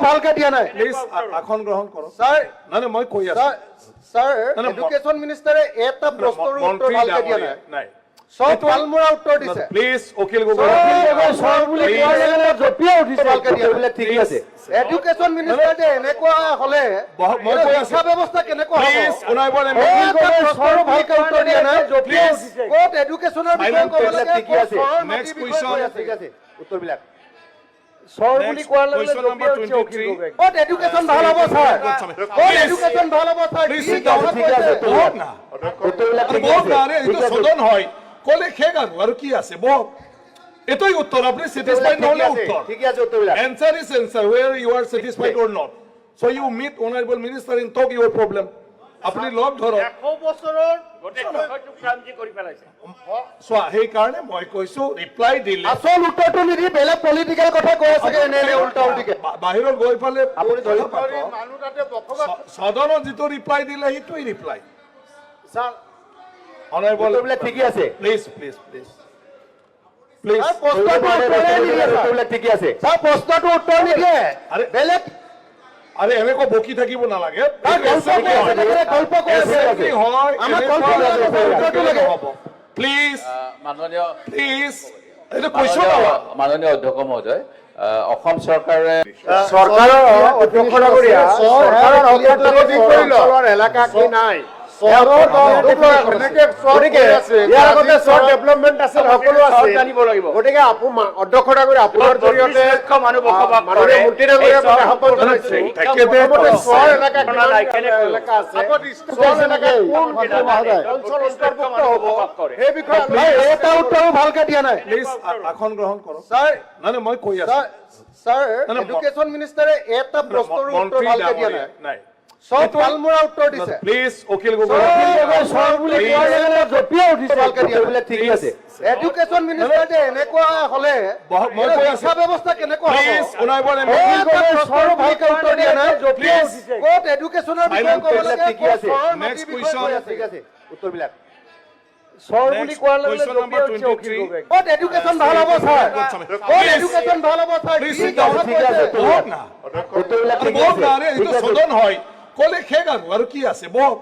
ভালকে দিয়া নাই প্লিজ আসন গ্ৰহণ কৰক স্যার মানে মই কৈ আছো স্যার এডুকেশন মিনিস্টারে এটা প্রশ্নের উত্তর ভালকে দিয়া নাই নাই সব পালমুরা উত্তর দিছে প্লিজ অখিল গগৈ সর বুলি কোৱাৰ লগে জপিয়া উঠিছে ভালকে দিয়া বলে ঠিকই আছে এডুকেশন মিনিস্টাৰ যে এনেকুৱা হলে মই কৈ আছো শিক্ষা ব্যৱস্থা কেনেকুৱা হ'ব প্লিজ অনাইবল সৰ ভালকে উত্তৰ দিয়া নাই জপিয়া উঠিছে কোট এডুকেশনৰ বিষয়ে ক'ব লাগে ঠিকই আছে নেক্সট কোৱেশ্চন ঠিক আছে উত্তৰ বিলাক সৰ বুলি কোৱাৰ লগে জপিয়া উঠিছে অখিল গগৈ কোট এডুকেশন ভাল হ'ব স্যার কোট এডুকেশন ভাল হ'ব স্যার প্লিজ ঠিক আছে বহুত না উত্তৰ বিলাক ঠিক বহুত না আছে এইটো সদন হয় কলে খেগ আৰু কি আছে বহুত এটাই উত্তর আপনি স্যাটিসফাইড নহলে উত্তর ঠিক আছে উত্তর বিলাক answer is answer where you are satisfied or not so you meet honorable minister and talk your problem আপনি লগ ধরক 100 বছৰৰ গোটে বিষয়টো ক্ৰান্তি কৰি পেলাইছে সো সেই কাৰণে মই কৈছো ৰিপ্লাই দিলে আসল উত্তৰটো নিদি বেলেগ পলিটিক্যাল কথা কৈ আছে এনে উল্টা উল্টিকে বাহিৰত গৈ পালে আপুনি ধৰি মানুহ তাতে বকবাস সদনত যিটো ৰিপ্লাই দিলে সেইটোই ৰিপ্লাই স্যাৰ honorable উত্তৰ বিলাক ঠিকই আছে please please please please sir প্ৰশ্নটো উত্তৰ নিদিয়ে উত্তৰ বিলাক ঠিকই আছে স্যাৰ প্ৰশ্নটো উত্তৰ নিদিয়ে আৰে বেলেগ আৰে এনেকৈ বকি থাকিব নালাগে গল্প কৈ আছে আমাৰ গল্প উত্তৰটো লাগে প্লিজ মাননীয় প্লিজ এটা কোৱেশ্চন মাননীয় অধ্যক্ষ মহোদয় অসম চৰকাৰে চৰকাৰৰ অধ্যক্ষৰ এলেকা কি নাই ডেভেলপমেন্ট আছে সকলো আছে জানিব লাগিব গতিকে অধ্যক্ষতা কৰি আপোনাৰ জৰিয়তে মানুহ বকবাস কৰে এটা উত্তৰো ভালকে দিয়া নাই প্লিজ আসন গ্ৰহণ কৰক স্যার মানে মই কৈ আছো স্যার এডুকেশন মিনিস্টারে এটা প্রশ্নের উত্তর ভালকে দিয়া নাই নাই সব পালমুরা উত্তর দিছে প্লিজ অখিল গগৈ সর বুলি কোৱাৰ লগে জপিয়া উঠিছে ভালকে দিয়া বলে ঠিকই আছে এডুকেশন মিনিস্টাৰ যে এনেকুৱা হলে মই কৈ আছো শিক্ষা ব্যৱস্থা কেনেকুৱা হ'ব প্লিজ অনাইবল সৰ ভালকে উত্তৰ দিয়া নাই জপিয়া উঠিছে কোট এডুকেশনৰ বিষয়ে ক'ব লাগে ঠিকই আছে নেক্সট কোৱেশ্চন ঠিক আছে উত্তৰ বিলাক সৰ বুলি কোৱাৰ লগে জপিয়া উঠিছে অখিল গগৈ কোট এডুকেশন ভাল হ'ব স্যার কোট এডুকেশন ভাল হ'ব স্যার ঠিক আছে বহুত না উত্তৰ বিলাক ঠিক বহুত না আছে এইটো সদন হয় কলে খেগ আৰু কি আছে বহুত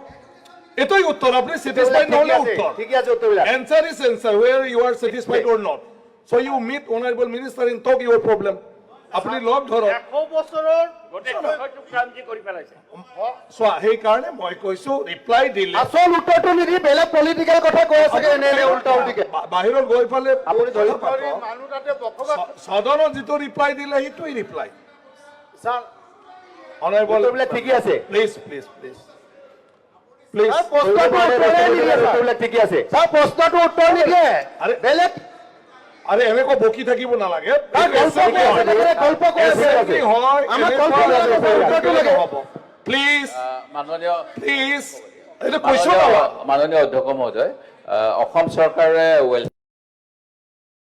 এটাই উত্তৰ আপনি স্যাটিসফাইড নহলে উত্তৰ ঠিক আছে উত্তৰ বিলাক answer is answer where you are satisfied or not so you meet honorable minister and talk your problem আপনি লগ ধৰক 100 বছৰৰ গোটে বিষয়টো ক্ৰান্তি কৰি পেলাইছে সো সেই কাৰণে মই কৈছো ৰিপ্লাই দিলে আসল উত্তৰটো নিদি বেলেগ পলিটিক্যাল কথা কৈ আছে এনে উল্টা উল্টিকে বাহিৰত গৈ পালে আপুনি ধৰি মানুহ তাতে বকবাস সদনত যিটো ৰিপ্লাই দিলে সেইটোই ৰিপ্লাই স্যাৰ honorable উত্তৰ বিলাক ঠিকই আছে প্লিজ প্লিজ প্লিজ প্লিজ প্ৰশ্নটো উত্তৰ নিদিয়ে উত্তৰ বিলাক ঠিকই আছে স্যাৰ প্ৰশ্নটো উত্তৰ নিদিয়ে আৰে বেলেগ আৰে এনেকৈ বকি থাকিব নালাগে গল্প কৈ আছে আমাৰ গল্প উত্তৰটো লাগে প্লিজ মাননীয় প্লিজ এটা কোৱেশ্চন মাননীয় অধ্যক্ষ মহোদয় অসম চৰকাৰে